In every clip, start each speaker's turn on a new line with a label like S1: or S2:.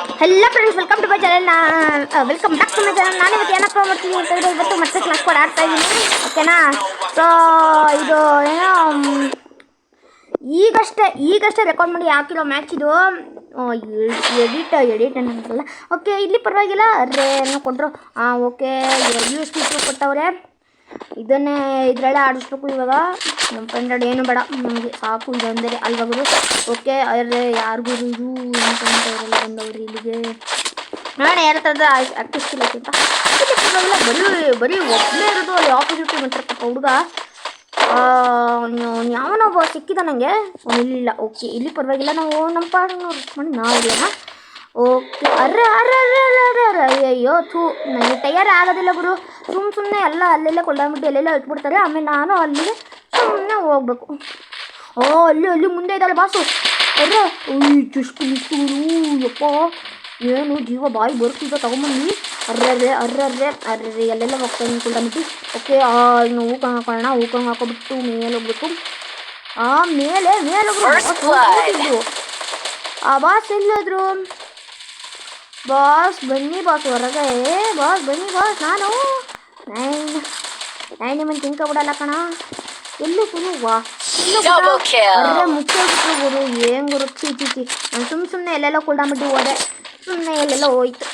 S1: Hello friends, welcome to my channel. Welcome back to my channel. ನಾನು ಇವತ್ತು ಏನಪ್ಪ ಮಾಡ್ತೀನಿ ಅಂತಂದರೆ ಇವತ್ತು ಮತ್ತೆ ಕ್ಲಾಸ್ ಕೋಡ್ ಆಡ್ತಾ ಇದ್ದೀನಿ, ಓಕೆನಾ. ಸೊ ಇದು ಏನೋ ಈಗಷ್ಟೇ ರೆಕಾರ್ಡ್ ಮಾಡಿ ಹಾಕಿರೋ ಮ್ಯಾಚ್ ಇದು. ಎಡಿಟ್ ಅನ್ನೋಲ್ಲ. ಓಕೆ, ಇಲ್ಲಿ ಪರವಾಗಿಲ್ಲ. ಅರೆ ಏನೋ ಕೊಟ್ಟರು. ಓಕೆ, USB ಕೊಟ್ಟವ್ರೆ. ಇದನ್ನೇ ಇದರಲ್ಲೇ ಆಡಿಸ್ಬೇಕು ಇವಾಗ. ನಮ್ಮ ಫ್ರೆಂಡ್ ಏನು ಬೇಡ, ನಮಗೆ ಸಾಕು ಇದೊಂದೇ ಅಲ್ವಾಗದು. ಓಕೆ, ಅರೆ ಯಾರಿಗೂ ಇದು ಅಂತಂದವರೆಲ್ಲ ಬಂದವ್ರಿ ಇಲ್ಲಿಗೆ. ನಾನು ಯಾರ ಥರದ ಆ್ಯಕ್ಟಿವ್ ಸ್ಕಿಲ್ ಐತಿ ಅಂತ ಇಲ್ಲಿ ಬರೀ ಒಬ್ಬನೇ ಇರೋದು. ಅಲ್ಲಿ ಆಪೋಸಿಟ್ ಬಂತಿರಪ್ಪ ಹುಡುಗ. ಯಾವನೊಬ್ಬ ಸಿಕ್ಕಿದ ನನಗೆ, ಇಲ್ಲ. ಓಕೆ, ಇಲ್ಲಿ ಪರವಾಗಿಲ್ಲ. ನಾವು ನಮ್ಮ ಪಾಡಿಗೆ ಮಾಡಿ ನಾವಿಲ್ಲ. ಓಕೆ, ಅರ್ರೆ ಅರ್ರೆ ಅರ್ರೆ ಅರ್ರೆ ಅರ್ರೆ ಅಯ್ಯಯ್ಯೋ ನನಗೆ ತಯಾರೇ ಆಗೋದಿಲ್ಲ ಗುರು. ಸುಮ್ಮನೆ ಎಲ್ಲ ಅಲ್ಲೆಲ್ಲ ಕೊಳ್ಳಾಬಿಟ್ಟು ಎಲ್ಲೆಲ್ಲ ಇಟ್ಬಿಡ್ತಾರೆ. ಆಮೇಲೆ ನಾನು ಅಲ್ಲಿಗೆ ಸುಮ್ಮನೆ ಹೋಗ್ಬೇಕು. ಅಲ್ಲಿ ಮುಂದೆ ಇದ್ದಾಳೆ ಬಾಸು. ಅರ್ರೆ ಜಸ್ಟ್ ಮಿಸ್ಟು ಯಪ್ಪ, ಏನು ಜೀವ ಬಾಯಿ ಬರ್ತಿದ್ದ ತಗೊಂಬಂದು. ಅರ್ರೆ ಎಲ್ಲೆಲ್ಲ ಹೋಗ್ತಾಯಿದ್ದೀನಿ ಕುಲ್ದಾಮಿಟ್ಟು. ಓಕೆ, ಇನ್ನು ಹೂಕಂಗೆ ಹಾಕೋಣ. ಹೂಕಂಗೆ ಹಾಕೋಬಿಟ್ಟು ಮೇಲೆ ಹೋಗ್ಬೇಕು. ಮೇಲೆ ಹೋಗ್ಬಿಟ್ಟು ಬಾಸ್ ಎಲ್ಲೋದ್ರು? ಬಾಸ್ ಬನ್ನಿ ಬಾಸ್ ಹೊರಗೆ. ಬಾಸ್ ಬನ್ನಿ ಬಾಸ್. ನಾನು ನಿಮ್ಮನ್ನು ತಿನ್ಕೊಬಿಡಲ್ಲ ಕಣ. ಎಲ್ಲೂ ಗುರುವಾ ಅರ್ರೆ ಮುಚ್ಚೋಗ್ಬಿಟ್ರು ಗುರು. ಏನು ಗುರು ಚೀಚಿ. ನಾನು ಸುಮ್ಮನೆ ಎಲ್ಲೆಲ್ಲ ಕುಲ್ದಾಮಿಟ್ಟು ಹೋದೆ. ಸುಮ್ಮನೆ ಎಲ್ಲೆಲ್ಲ ಹೋಯ್ತು.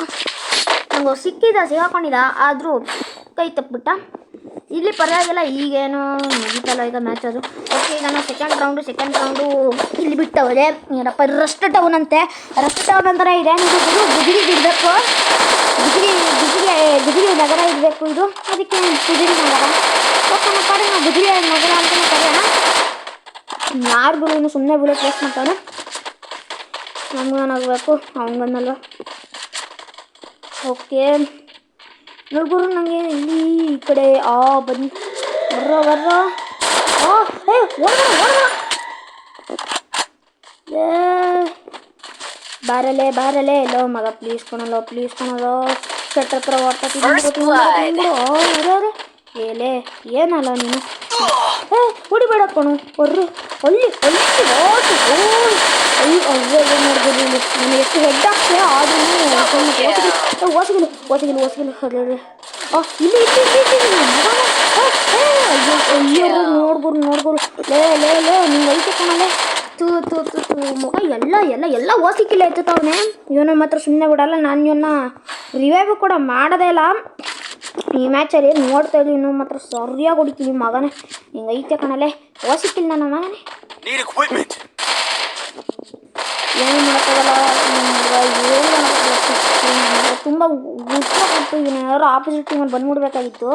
S1: ನಂಗೆ ಸಿಕ್ಕಾಕೊಂಡಿದ್ದ, ಆದರೂ ಕೈ ತಪ್ಪಿಬಿಟ್ಟ. ಇಲ್ಲಿ ಪರವಾಗಿಲ್ಲ, ಈಗೇನು ಮುಗಿತಲ್ಲ ಈಗ ಮ್ಯಾಚ್ ಅದು. ಓಕೆ, ಈಗ ನಾನು ಸೆಕೆಂಡ್ ರೌಂಡು ಇಲ್ಲಿ ಬಿಟ್ಟವ್ರೆ. ಏನಪ್ಪ ರಸ್ಟ್ ಟೌನ್ ಅಂತೆ. ರಸ್ಟ್ ಟೌನ್ ಅಂತಾರೆ. ಇದೇನಿದು ಗುರು? ಗುಜರಿಗೆ ಇಡಬೇಕು. ಗುಜರಿ ನಗರ ಇರಬೇಕು ಇದು. ಅದಕ್ಕೆ ಗುಜರಿ ನಗರ. ಓಕೆ, ನಮ್ಮ ಕಡೆ ನಾವು ಗುಜರಿ ನಗರ ಅಂತಲೇ ಕರೆಯೋಣ. ಯಾರಿಗೂ ಇನ್ನು ಸುಮ್ಮನೆ ಬುಲೆಟ್ ವೇಸ್ಟ್ ಮಾಡ್ತಾನೆ. ನಮ್ಗೇನಾಗಬೇಕು, ಅವನಿಗನ್ನಲ್ವ. ಓಕೆ ನೋಡ್ಗುರು, ನನಗೆ ಇಲ್ಲಿ ಈ ಕಡೆ ಬನ್ನಿ ಬರ್ರ. ಬಾರಲೆ ಎಲ್ಲೋ ಮಗ. ಪ್ಲೀಸ್ ಕೊಣಲ್ಲ ಶೆಟ್ರ್ ಹತ್ರ ಏಲೇ ಏನಲ್ಲ ನೀನು. ಹೊಡಿಬೇಡ ಕಣು. ಬರ್ರಿ ಅಲ್ಲಿ ನೋಡ್ಬೋದು. ನಾನು ಎಷ್ಟು ಹೆಡ್ ಆಗ್ತೇ ಆದ್ರೂ ಓಸಿಗಿಲ್ಲ. ಇಲ್ಲಿ ನೋಡ್ಬೋದು. ಲೇ ನಿಂಗೆ ಐತೆ ಕಣಲೆ. ಮುಖ ಎಲ್ಲ ಓಸಿಕಿಲ್ಲ ಎತ್ತವನೇ. ಇವನ ಮಾತ್ರ ಸುಮ್ಮನೆ ಬಿಡಲ್ಲ. ನಾನು ಇವನ್ನ ರಿವೈವ್ ಕೂಡ ಮಾಡೋದೇ ಇಲ್ಲ ಈ ಮ್ಯಾಚಲ್ಲಿ. ನೋಡ್ತಾ ಇದ್ವಿ, ಇನ್ನೂ ಮಾತ್ರ ಸರಿಯಾಗಿ ಹೊಡಿತೀವಿ ಮಗನೇ. ಹಿಂಗೆ ಐತೆ ಕಣಲೆ. ಓಸಿಕಿಲ್ಲ ನನ್ನ ಮಗನೇ. ಏನು ಮಾಡೋಕ್ಕಾಗಲ್ಲ. ತುಂಬ ಗುಡ್ಡ ಕೊಟ್ಟು ಇವನ್ನೆಲ್ಲರೂ ಆಪೋಸಿಟ್ ಟೀಮಲ್ಲಿ ಬಂದ್ಬಿಡ್ಬೇಕಾಗಿತ್ತು.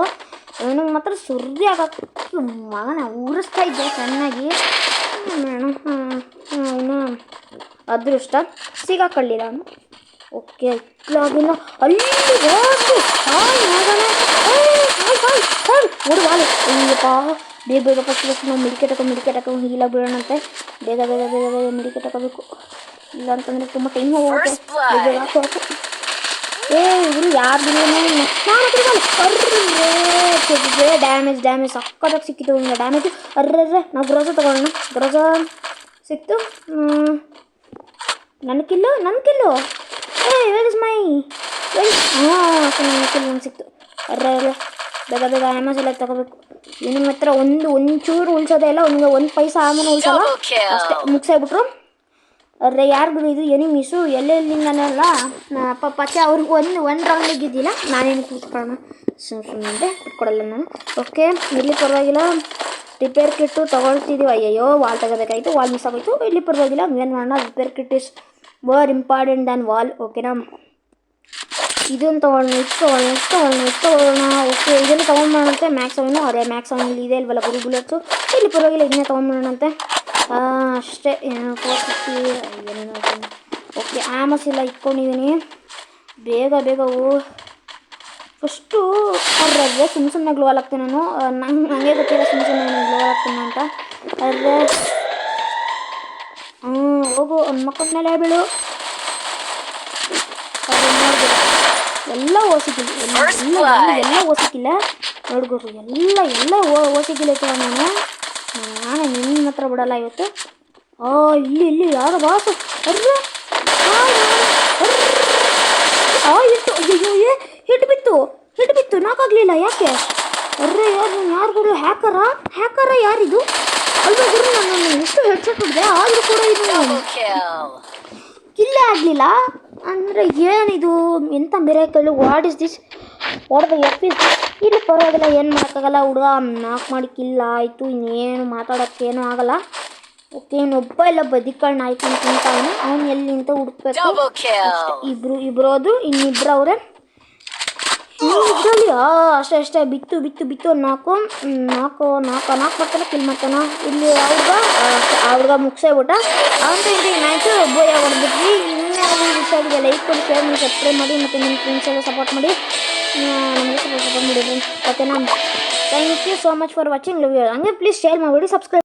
S1: ಇವನಿಗೆ ಮಾತ್ರ ಸುರ್ರಿ ಆಗಕ್ಕೆ ಮಗನ ಉರಿಸ್ತಾ ಇದ್ದೆ ಚೆನ್ನಾಗಿ. ಇನ್ನು ಅದೃಷ್ಟ ಸಿಗಾಕೊಳ್ಳಿಲ್ಲ ಅವನು. ಓಕೆ, ಇಲ್ಲಾಗಿಲ್ಲ. ಅಲ್ಲಿ ಅಯ್ಯಪ್ಪ, ಬೇಗ ಫಸ್ಟ್ ನಾವು ಮೆಡಿಕೇಟ್ ಹಾಕೋ ಹೀಲಾಗಿ ಬಿಡೋಣಂತೆ. ಬೇಗ ಮೆಡಿಕೇಟ್ ಹಾಕೋಬೇಕು. ಇಲ್ಲ ಅಂತಂದರೆ ತುಂಬ ಟೈಮ್ ಹೋಗುತ್ತೆ. ಬೇಗ ಹಾಕೋಬೇಕು. ಇವರು ಯಾರು ಡ್ಯಾಮೇಜ್ ಸಕ್ಕತ್ತಾಗಿ ಸಿಕ್ಕಿತ್ತು. ಹಿಂಗೆ ಡ್ಯಾಮೇಜು. ಅರ್ರೆ ನಾವು ಗ್ರೋಸ ತೊಗೊಳ್ಳೋಣ. ಗ್ರೋಸ ಸಿಕ್ತು. ನನ್ನ ಕಿಲ್ಲು ವೇರ್ ಇಸ್ ಮೈ ನನ್ನ ಕಿಲ್ಲು ನಂಗೆ ಸಿಕ್ತು. ಅರ್ರೆ ಬೇಗ ಆಮೇಲೆ ಎಲ್ಲ ತಗೋಬೇಕು. ನಿನ್ನ ಹತ್ರ ಒಂಚೂರು ಉಳಿಸೋದೇ ಇಲ್ಲ. ಒಂದು ಪೈಸಾ ಆಮೇಲೆ ಉಳಿಸಲ್ಲ ಅಷ್ಟೇ. ಮುಗಿಸಾಗ್ಬಿಟ್ರು. ಅರ್ರೆ ಯಾರಿಗೂ ಇದು ಎನಿಮೀಸು ಎಲ್ಲೆಲ್ಲಿಂದನೆಲ್ಲ ಪಚ್ಚೆ ಅವ್ರಿಗೆ ಒಂದು ರೌಂಡಿಗೆ ಇದ್ದಿಲ್ಲ. ನಾನೇನು ಕೂತ್ಕೊಳ್ಳೋಣ ಸುಮ್ಮನೆ ಕೂತ್ಕೊಡಲ್ಲ ನಾನು. ಓಕೆ, ಇಲ್ಲಿ ಪರವಾಗಿಲ್ಲ. ರಿಪೇರ್ ಕಿಟ್ಟು ತೊಗೊಳ್ತಿದ್ದೀವಿ. ಅಯ್ಯಯ್ಯೋ ವಾಲ್ ತೆಗೋಬೇಕಾಯಿತು. ವಾಲ್ ಮಿಸ್ ಆಗೋಯ್ತು. ಇಲ್ಲಿ ಪರವಾಗಿಲ್ಲ, ಏನು ಮಾಡೋಣ. Repair kit is more important than wall. ಓಕೆನಾ, ಇದನ್ನು ತೊಗೊಳ್ಳೋಣ. ಓಕೆ, ಇದನ್ನು ತೊಗೊಂಡ್ಬಿಡೋಣಂತೆ. ಮ್ಯಾಕ್ಸ್ ಅವನು ಇದೆ ಇಲ್ವಲ್ಲ ಗುರು ಬುಲೆಟ್ಸು. ಇಲ್ಲಿ ಪರವಾಗಿಲ್ಲ, ಇದನ್ನೇ ತೊಗೊಂಡ್ಬಿಡೋಣಂತೆ. ಅಷ್ಟೇ. 450 ಏನೇನೋ. ಓಕೆ, ಆಮಸ್ ಇಲ್ಲ ಇಟ್ಕೊಂಡಿದ್ದೀನಿ. ಬೇಗ ಫಸ್ಟು ಅರ್ರೆ ಸುಮ್ಮನೆ ಗ್ಲೋವಲ್ ಆಗ್ತೀನಿ ನಾನು. ನನಗೆ ಗೊತ್ತಿಲ್ಲ ಸುಮ್ಮನೆ ಗ್ಲೋವಲ್ ಆಗ್ತೀನಿ ಅಂತ. ಅರ್ರೆ ಹೋಗು ಮಕ್ಕಳ ಮೇಲೆ ಬೀಳು. ಅದು ನೋಡ್ಬೋದು ಎಲ್ಲ ಓಸಿಕಿಲ್ಲ ನೋಡ್ಗುರು. ಎಲ್ಲ ಓಸಿಕಿಲ್ಲ ಇತ್ತು. ನಾನು ನಿನ್ನ ಹತ್ರ ಬಿಡಲ್ಲ ಇವತ್ತು. ಇಲ್ಲಿ ಯಾರೋ ಬಾಸು. ಅರ್ರೆ ಯಾಕೆ? ಅರ್ರೆ ಯಾರು ಗುರು, ಹ್ಯಾಕರ ಯಾರಿದು? ಅಲ್ವಾ ಗುರು, ನಾನು ಎಷ್ಟು ಹೆಡ್ಸೆಟ್ ಹೊಡೆದೆ ಆದರೂ ಕೂಡ ಇದು ಕಿಲ್ಲೇ ಆಗಲಿಲ್ಲ ಅಂದರೆ ಏನಿದು? ಎಂಥ miracle, what is this? What the F is? ಇಲ್ಲಿ ಪರವಾಗಿಲ್ಲ, ಏನು ಮಾಡೋಕ್ಕಾಗಲ್ಲ ಹುಡುಗ, ನಾಲ್ಕು ಮಾಡಿ ಕಿಲ್ಲ ಆಯಿತು, ಇನ್ನೇನು ಮಾತಾಡೋಕ್ಕೇನು ಆಗಲ್ಲ. ಓಕೆ, ಇನ್ನೊಬ್ಬ ಇಲ್ಲ ಬದಿಕಾಳು ನಾಯ್ಕೊಂಡು ತಿಂತಾವನು, ಅವನು ಎಲ್ಲಿ ಅಂತ ಹುಡುಕ್ಬೇಕು. ಇಬ್ರು ಹೋದ್ರು, ಇನ್ನಿಬ್ರು ಅವರೇ ಇದರಲ್ಲಿ. ಅಷ್ಟೇ ಬಿತ್ತು ನಾಲ್ಕು ಬರ್ತಾನೆ, ಕಿಲ್ ಮಾಡ್ತಾನೆ. ಇಲ್ಲಿ ಅವ್ರಿಗ ಮುಗಿಸೇಬಿಟ್ಟ. ಅವಂತೂ ಇದು ಮ್ಯಾಚು ಬೋಯ ಹೊಡೆದ್ಬಿಟ್ವಿ. ಇನ್ನೂ ಇಷ್ಟ ಆಗಿದೆ, ಲೈಕ್ ಕೊಡಿ, ಶೇರ್ ಮಾಡಿ, ಸಬ್ಸ್ಕ್ರೈಬ್ ಮಾಡಿ, ಮತ್ತು ನಿಮ್ಮ ಫ್ರೆಂಡ್ಸ್ ಎಲ್ಲ ಸಪೋರ್ಟ್ ಮಾಡಿ, ನಮಗೆ ಸಪೋರ್ಟ್ ಮಾಡಿ ಫ್ರೆಂಡ್ಸ್. ಓಕೆನಾ? Thank you so much for watching. ಹಂಗೆ ಪ್ಲೀಸ್ ಶೇರ್ ಮಾಡಿಬಿಡಿ, ಸಬ್ಸ್ಕ್ರೈಬ್